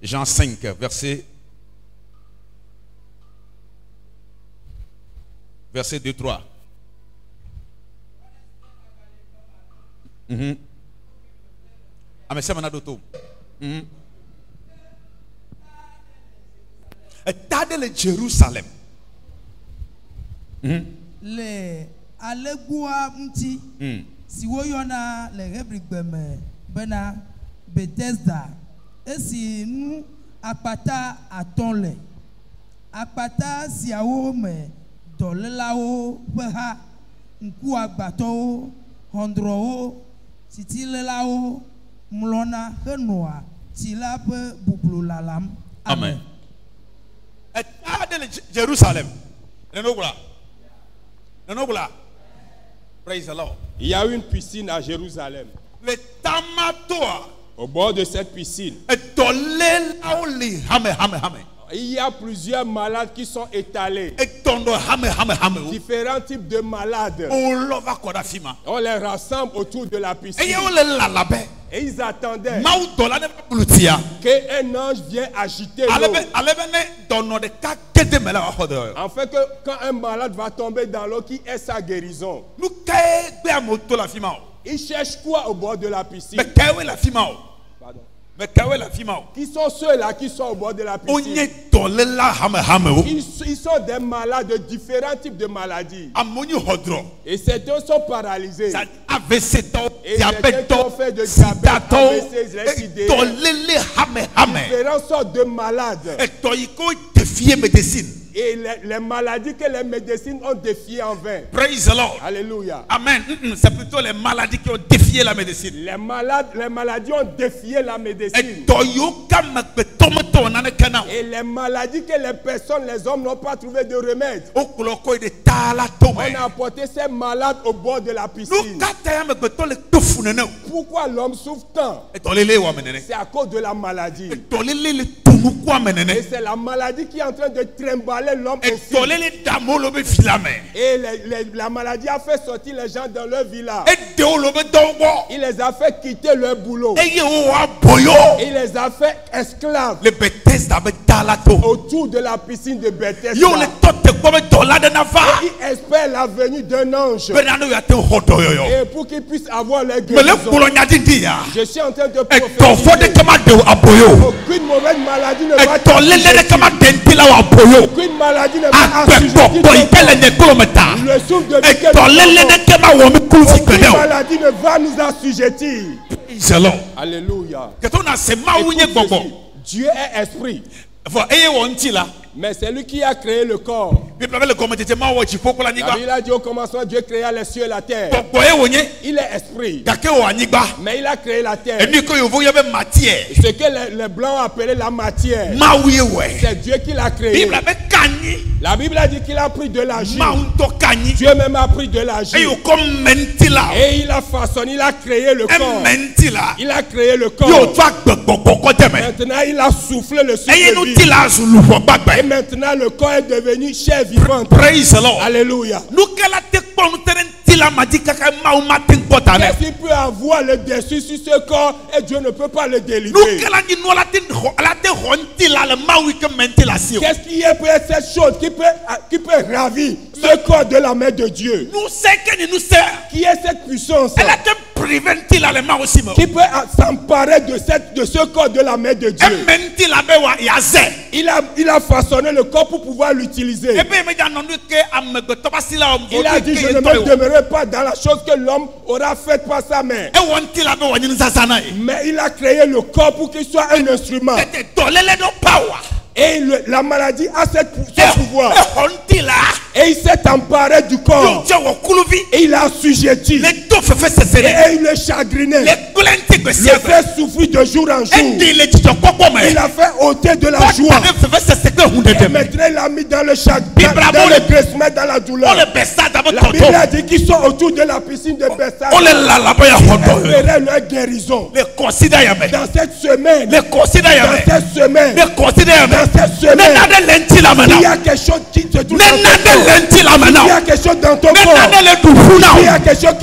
Jean 5, verset 2-3. Ah, mais c'est mon adoto. Tade le Jérusalem. Le alegua mti si woyona le hebrigbeme bena Bethesda esi nu akpata atonle akpata siawo me dolelawo peha nku agbato hondrowo titilelawo mlona henoa tila pe bublu lalam. Amen. Tade le Jérusalem. Praise the Lord. Il y a une piscine à Jérusalem. Le tamatoa. Au bord de cette piscine, il y a plusieurs malades qui sont étalés. Différents types de malades. On les rassemble autour de la piscine. Et ils attendaient qu'un ange vienne agiter l'eau. En fait, que quand un malade va tomber dans l'eau, qui est sa guérison? Il cherche quoi au bord de la piscine? Pardon. Qui sont ceux-là qui sont au bord de la piscine? Ils sont des malades de différents types de maladies. Et certains sont paralysés. Et certains ont fait de diabète, AVC, différentes sortes de malades. Et les maladies que les médecines ont défiées en vain. Praise the Lord. Alléluia. Amen. C'est plutôt les maladies qui ont défié la médecine. Les maladies ont défié la médecine. Et les maladies que les personnes, les hommes n'ont pas trouvé de remède. On a apporté ces malades au bord de la piscine. Pourquoi l'homme souffre tant? C'est à cause de la maladie. Et c'est la maladie qui est en train de trimballer l'homme aussi. Et la maladie a fait sortir les gens dans leur village. Il les a fait quitter leur boulot. Il les a fait esclaves autour de la piscine de Bethesda. Et ils espèrent la venue d'un ange. Et pour qu'ils puissent avoir leur guérison. Je suis en train de prophétiser. Aucune mauvaise maladie ne va aucune maladie ne va assujettir. Le souffle de aucune maladie ne va nous assujettir. Alléluia. Dieu est esprit. Mais c'est lui qui a créé le corps. La Bible a dit au commencement, Dieu créa les cieux et la terre. Il est esprit. Mais il a créé la terre. Ce que les blancs appelaient la matière, c'est Dieu qui l'a créé. La Bible a dit qu'il a pris de l'argile. Dieu même a pris de l'argile. Et il a façonné, il a créé le corps. Il a créé le corps. Maintenant il a soufflé le souffle de vie. Et maintenant le corps est devenu chair vivante. Praise the Lord. Alléluia. Qu'est-ce qu'il peut avoir le dessus sur ce corps et Dieu ne peut pas le délivrer? Qu'est-ce qui est peut être cette chose qui peut ravir ce corps de la main de Dieu? Qui est cette puissance qui peut s'emparer de ce corps de la main de Dieu? Il a façonné le corps pour pouvoir l'utiliser. Il a dit, je ne me demeurerai pas dans la chose que l'homme aura faite par sa main. Mais il a créé le corps pour qu'il soit un instrument. Et la maladie a ce pouvoir. Et il s'est emparé du corps. Et il a assujetti. Et il le chagrinait. Le fait souffrir de jour en jour. Il a fait ôter de la joie. Et maintenant il l'a mis dans le chagrin, dans le graissement, dans la douleur. La Bible a dit qu'ils sont autour de la piscine de Bethsaïda. Espérer leur guérison. Dans cette semaine, il y a quelque chose qui te touche. Il y a quelque chose dans ton corps. Il y a quelque chose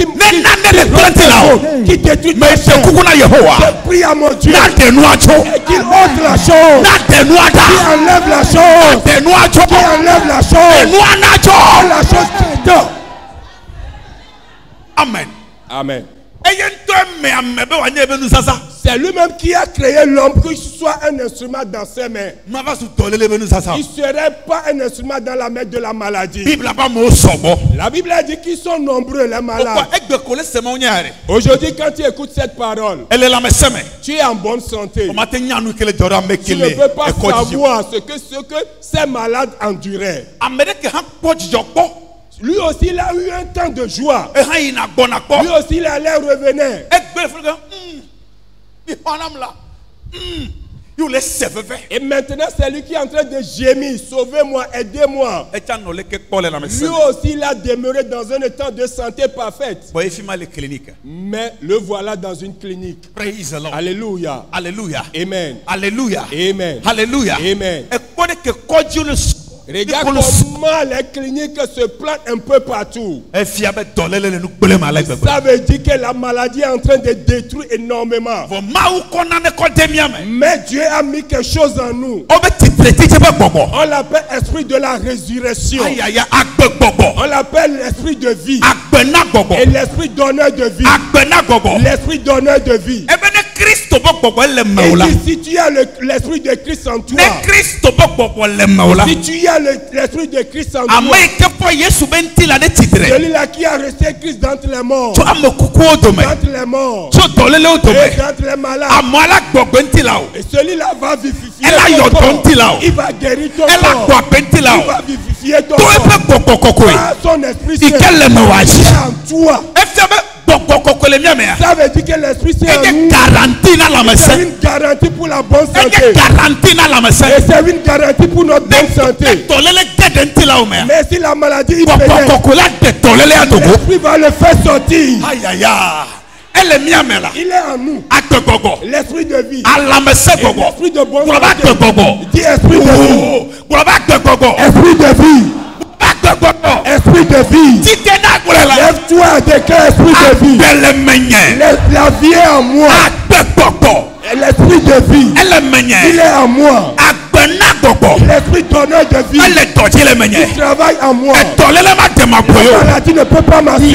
qui détruit ta chair. Je prie à mon Dieu qu'il ôte la chose, qu'il enlève la chose, qu'il enlève la chose, la chose qui dort. Amen. Amen. C'est lui-même qui a créé l'homme, qu'il soit un instrument dans ses mains. Il ne serait pas un instrument dans la main de la maladie. La Bible a dit qu'ils sont nombreux les malades. Aujourd'hui, quand tu écoutes cette parole, tu es en bonne santé. Tu ne peux pas savoir ce que ces malades enduraient. Lui aussi, il a eu un temps de joie. Lui aussi, il allait revenir. Et maintenant, c'est lui qui est en train de gémir. Sauvez-moi, aidez-moi. Lui aussi, il a demeuré dans un état de santé parfaite. Mais le voilà dans une clinique. Alléluia. Alléluia. Amen. Alléluia. Amen. Alléluia. Amen. Regarde comment les cliniques se plantent un peu partout. Ça veut dire que la maladie est en train de détruire énormément. Mais Dieu a mis quelque chose en nous. On l'appelle esprit de la résurrection. On l'appelle l'esprit de vie. Et l'esprit donneur de vie. L'esprit donneur de vie. Et si tu as l'esprit de Christ en toi, si tu as l'esprit de Christ en toi, celui-là qui a resté Christ d'entre les morts, d'entre les morts, et d'entre les malades, et celui-là va vivifier ton corps. Il va guérir ton corps. Il va vivifier ton corps. Par son esprit saint, il est en toi. Ça veut dire que l'esprit c'est une garantie pour la bonne santé. Et c'est une garantie pour notre bonne santé. Mais si la maladie est l'esprit va le faire sortir. Il est en nous. L'esprit de vie. L'esprit de bonne santé. Dis esprit de vie. Esprit de vie. Esprit de vie. Lève-toi et déclare esprit de vie. La vie est en moi. L'esprit de vie, il est en moi. L'esprit donneur de vie, il travaille en moi. La maladie ne peut pas m'assurer.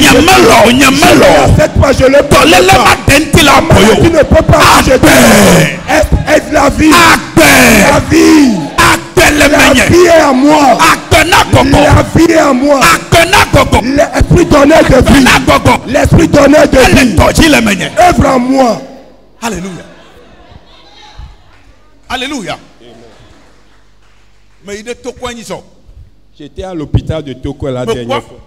Je le peux. La maladie ne peut pas m'assurer. Est la vie. La vie. La vie est en moi. La vie est en moi. L'esprit donneur de vie. L'esprit donneur de vie. Œuvre en moi. Alléluia. Alléluia. J'étais à l'hôpital de Toko la dernière fois.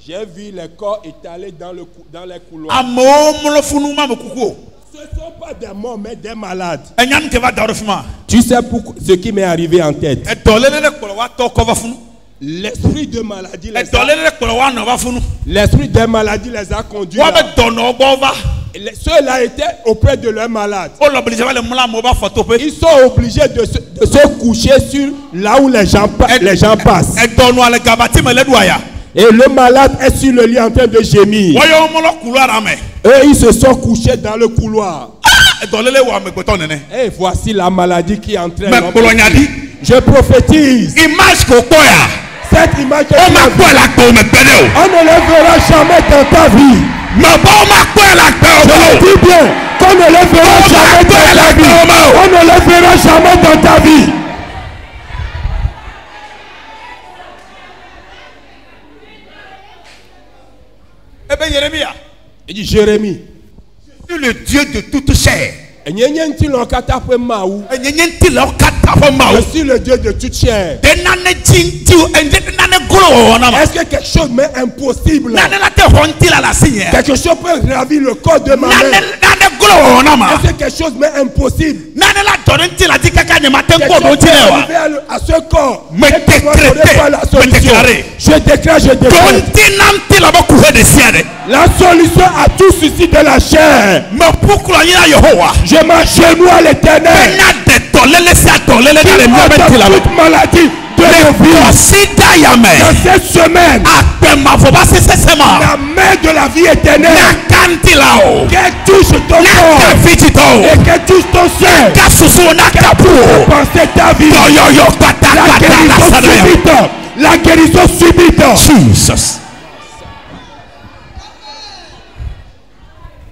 J'ai vu les corps étalés dans les couloirs. Ce ne sont pas des morts, mais des malades. Tu sais ce qui m'est arrivé en tête. L'esprit de maladie l'esprit des maladies les a conduits. Ceux-là étaient auprès de leurs malades. Ils sont obligés de se coucher sur là où les gens passent. Et le malade est sur le lit en train de gémir. Eux, ils se sont couchés dans le couloir. Et voici la maladie qui entraîne. Je prophétise. Cette image que on ne le verra jamais dans ta vie. Je le dis bien, qu'on ne le verra jamais dans ta vie. On ne le verra jamais dans ta vie. Il dit Jérémie, je suis le Dieu de toute chair. Je suis le Dieu de toute chair. Est-ce que quelque chose m'est impossible? Quelque chose peut ravir le corps de ma mère. Est-ce que quelque chose m'est impossible? à ce corps. Me déclarer. Je déclare. La solution à tout ceci de la chair. Je m'agenouille à l'Éternel. Toute maladie de nos vies. Dans cette semaine, la main de la vie éternelle qu'elle touche ton corps et qu'elle touche ton sein. Qu'elle penser ta vie. La guérison subite.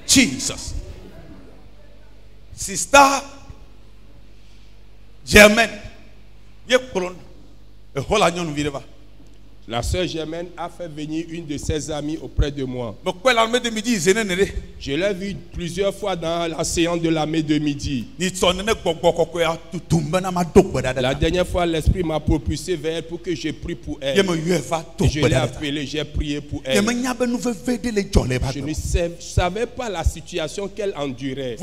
Jesus. Sister Germaine. La sœur Germaine a fait venir une de ses amies auprès de moi. Je l'ai vue plusieurs fois dans la séance de l'armée de midi. La dernière fois, l'Esprit m'a propulsé vers elle pour que je prie pour elle. Et je l'ai appelée, j'ai prié pour elle. Je ne savais pas la situation qu'elle endurait.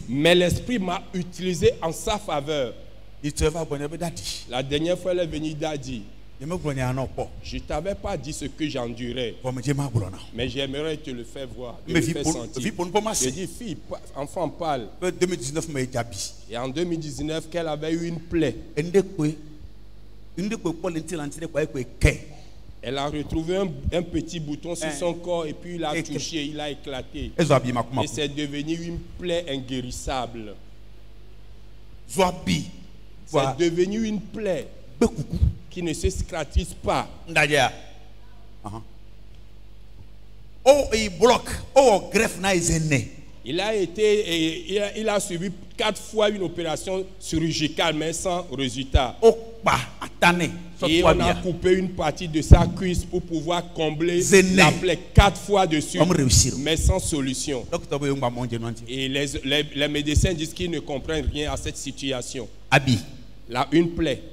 Mais l'Esprit m'a utilisé en sa faveur. La dernière fois, elle est venue d'Adi. Je ne t'avais pas dit ce que j'endurais. Mais j'aimerais te le faire voir. Te le faire sentir. J'ai dit, fille, enfant, parle. Et en 2019, qu'elle avait eu une plaie. Elle a retrouvé un petit bouton sur son corps et puis il a touché, il a éclaté. Et c'est devenu une plaie inguérissable. C'est devenu une plaie qui ne se cicatrise pas. Il a suivi 4 fois une opération chirurgicale mais sans résultat. Et on a coupé une partie de sa cuisse pour pouvoir combler la plaie 4 fois dessus, mais sans solution. Et les médecins disent qu'ils ne comprennent rien à cette situation. Une plaie.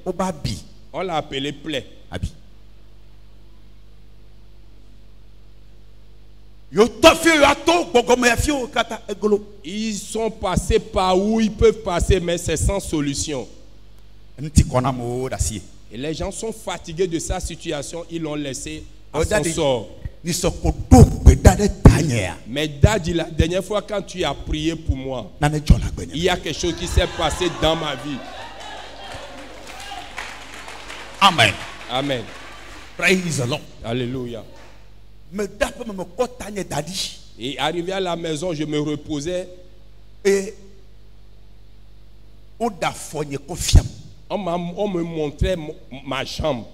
On l'a appelée plaie. Ils sont passés par où ils peuvent passer, mais c'est sans solution. Et les gens sont fatigués de sa situation, ils l'ont laissé à son sort. Mais Daddy, la dernière fois quand tu as prié pour moi, il y a quelque chose qui s'est passé dans ma vie. Amen. Amen. Praise the Lord. Alléluia. Et arrivé à la maison, je me reposais. Et on me montrait ma jambe.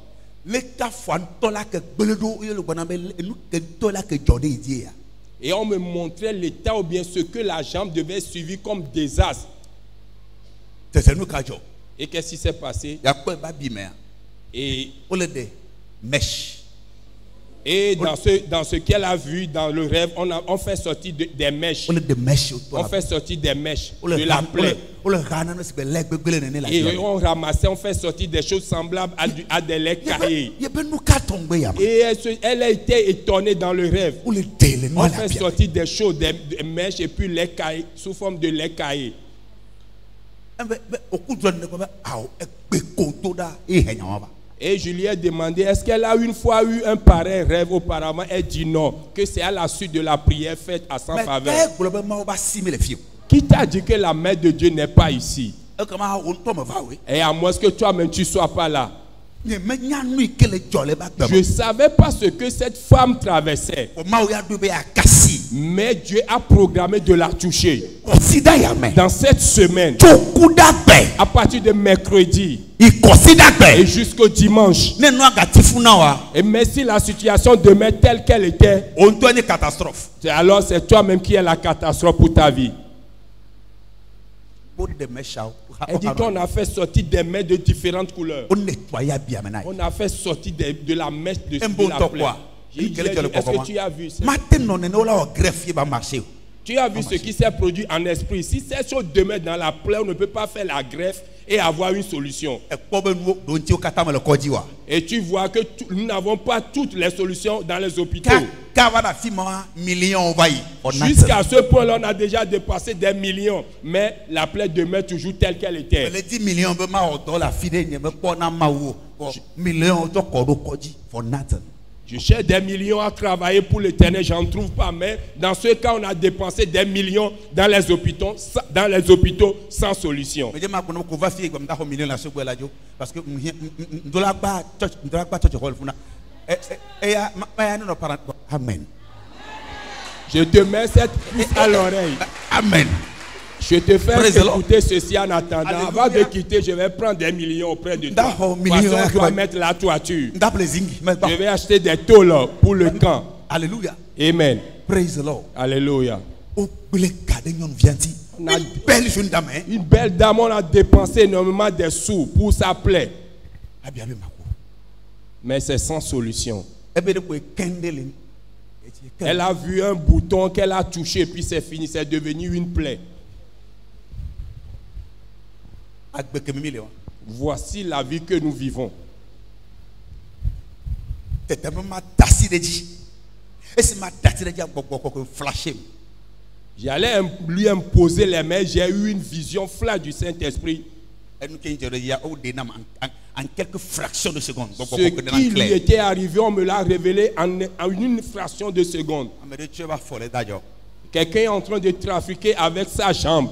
Et on me montrait l'état ou bien ce que la jambe devait suivre comme désastre. Et qu'est-ce qui s'est passé? Et dans ce qu'elle a vu dans le rêve, on fait sortir des mèches. On fait sortir des mèches de la plaie. Et on ramassait, on fait sortir des choses semblables à des laits caillés. Et elle a été étonnée dans le rêve. On fait sortir des choses, des mèches et puis les caillés, sous forme de lait caillé. Et je lui ai demandé, est-ce qu'elle a une fois eu un pareil rêve auparavant? Elle dit non, que c'est à la suite de la prière faite à sa faveur. Qui t'a dit que la main de Dieu n'est pas ici? Et à moins que toi-même tu ne sois pas là. Je ne savais pas ce que cette femme traversait. Mais Dieu a programmé de la toucher. Dans cette semaine, à partir de mercredi et jusqu'au dimanche. Et même si la situation demeure telle qu'elle était, alors c'est toi-même qui es la catastrophe pour ta vie. Elle dit qu'on a fait sortir des mèches de différentes couleurs. On a fait sortir de la mèche de la plaie. Est-ce que tu as vu ça? Tu as vu ce qui s'est produit en esprit. Si ces choses demeurent dans la plaie, on ne peut pas faire la greffe et avoir une solution. Et tu vois que nous n'avons pas toutes les solutions dans les hôpitaux. Jusqu'à ce point-là, on a déjà dépassé des millions, mais la plaie demeure toujours telle qu'elle était. Je cherche des millions à travailler pour l'Éternel, j'en trouve pas, mais dans ce cas, on a dépensé des millions dans les hôpitaux sans solution. Amen. Je te mets cette puce à l'oreille. Amen. Je te fais écouter ceci en attendant. Alléluia. Avant de quitter, je vais prendre des millions auprès de toi. On doit mettre la toiture. Je vais acheter des tôles pour le camp. Alléluia. Amen. Praise the Lord. Alléluia. Une belle jeune dame. Une belle dame, on a dépensé énormément de sous pour sa plaie. Mais c'est sans solution. Elle a vu un bouton qu'elle a touché, puis c'est fini, c'est devenu une plaie. Voici la vie que nous vivons. J'allais lui imposer les mains, j'ai eu une vision flash du Saint-Esprit. En quelques fractions de secondes. Ce qui lui était arrivé, on me l'a révélé en une fraction de seconde. Quelqu'un est en train de trafiquer avec sa jambe.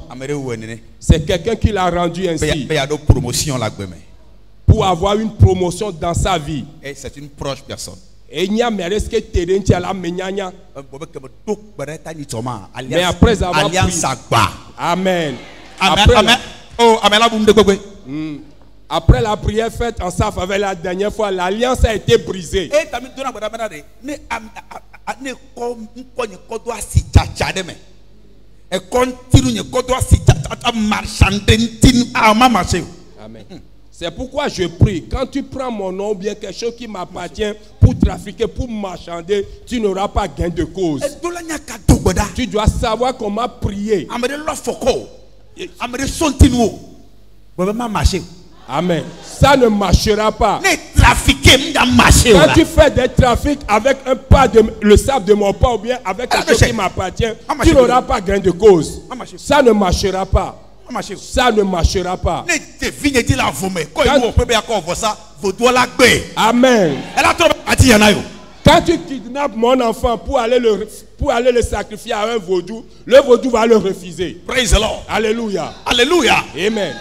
C'est quelqu'un qui l'a rendu ainsi. Pour avoir une promotion dans sa vie. Et c'est une proche personne. Mais après avoir pris. Amen. Après la prière faite en sa faveur la dernière fois, l'alliance a été brisée. Amen. C'est pourquoi je prie, quand tu prends mon nom ou bien quelque chose qui m'appartient pour trafiquer, pour marchander, tu n'auras pas gain de cause. Tu dois savoir comment prier. Amen. Ça ne marchera pas. Quand tu fais des trafics avec un pas de le sable de mon pas ou bien avec quelque chose qui m'appartient, tu n'auras pas gain de cause. Ça ne marchera pas. Ça ne marchera pas. Amen. Quand tu kidnappes mon enfant pour aller le sacrifier à un vaudou, le vaudou va le refuser. Praise the Lord. Alléluia. Alléluia. Amen.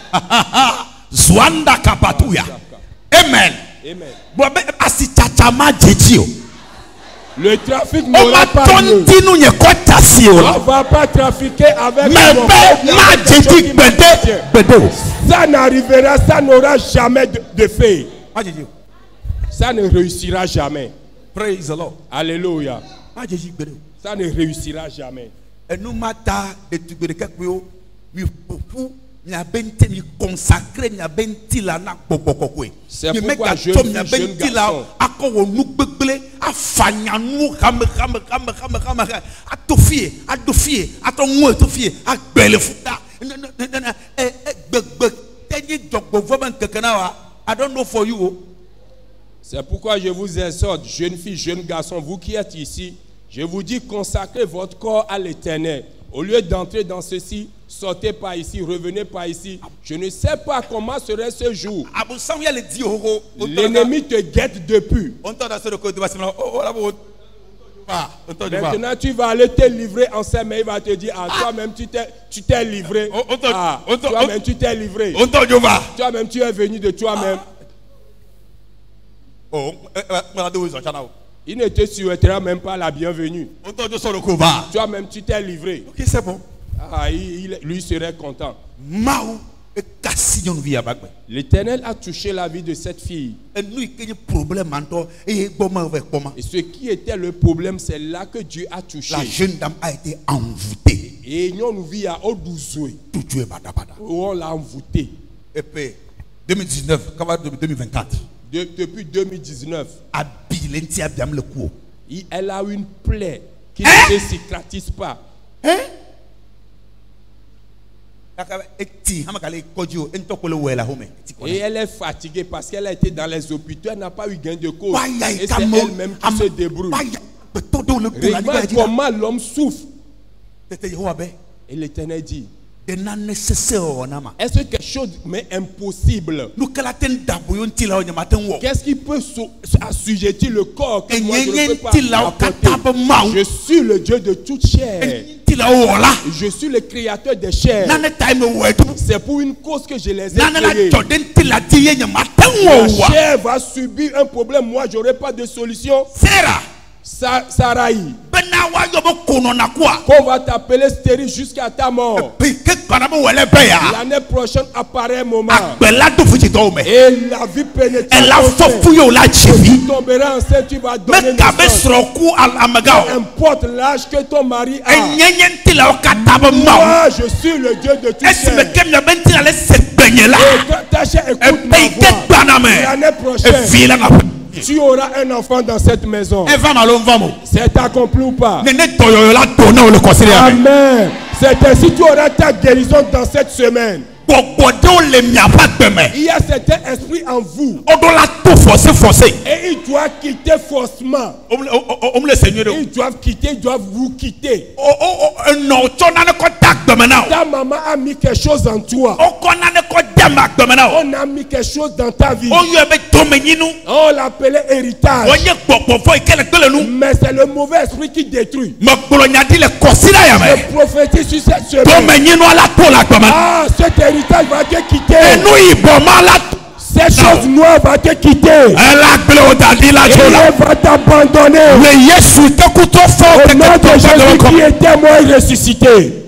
Zwanda kapatuya. Amen. Amen. Le trafic n'aura pas lieu. On ne va pas trafiquer avec ça n'arrivera, ça n'aura jamais de fait. Ça ne réussira jamais. Praise the Lord. Alléluia. Ça ne réussira jamais. C'est pourquoi jeune garçon, I don't know for you. c'est pourquoi je vous exhorte, jeunes filles, jeunes garçons, vous qui êtes ici, je vous dis consacrez votre corps à l'Éternel. Au lieu d'entrer dans ceci, sortez pas ici, revenez pas ici. Je ne sais pas comment serait ce jour. L'ennemi te guette depuis. Maintenant, tu vas aller te livrer en ses mains. Il va te dire, ah, toi-même, tu t'es livré. Ah, toi-même, tu t'es livré. Toi-même, tu es venu de toi-même. Il ne te souhaitera même pas la bienvenue. Toi-même, tu t'es livré. Ok, c'est bon. Ah, lui serait content. L'Éternel a touché la vie de cette fille. Et ce qui était le problème, c'est là que Dieu a touché. La jeune dame a été envoûtée. Et nous vit à Odouzoé. On l'a envoûtée. Et puis, 2019, 2024. Depuis 2019, elle a une plaie qui ne se cicatrise pas. Et elle est fatiguée parce qu'elle a été dans les hôpitaux, elle n'a pas eu gain de cause. Et c'est elle-même qui se débrouille. Regarde comment l'homme souffre. Et l'Éternel dit, est-ce que quelque chose mais impossible? Qu'est-ce qui peut assujettir le corps que moi je ne peux pas apporter? Je suis le Dieu de toute chair. Je suis le créateur des chairs. C'est pour une cause que je les ai créés. La chair va subir un problème. Moi, je n'aurai pas de solution. Sarai, qu'on va t'appeler stérile jusqu'à ta mort. L'année prochaine apparaît un moment. Et la vie pénétre. Tu tomberas enceinte, tu vas donner naissance. Peu importe l'âge que ton mari a. Moi, je suis le Dieu de tout chair. Et quand ta chair écoute ma voix, l'année prochaine, tu auras un enfant dans cette maison. C'est accompli ou pas? Amen. C'est ainsi que tu auras ta guérison dans cette semaine. Il y a certains esprits en vous. Et ils doivent quitter forcément. Ils doivent quitter, ils doivent vous quitter. Ta maman a mis quelque chose en toi. On a mis quelque chose dans ta vie. On l'appelait héritage. Mais c'est le mauvais esprit qui détruit. Je prophétise sur cette semaine. Ah, cet héritage va te quitter. Cette chose noire va te quitter. Et elle va t'abandonner. Au nom de Jésus qui est mort et ressuscité.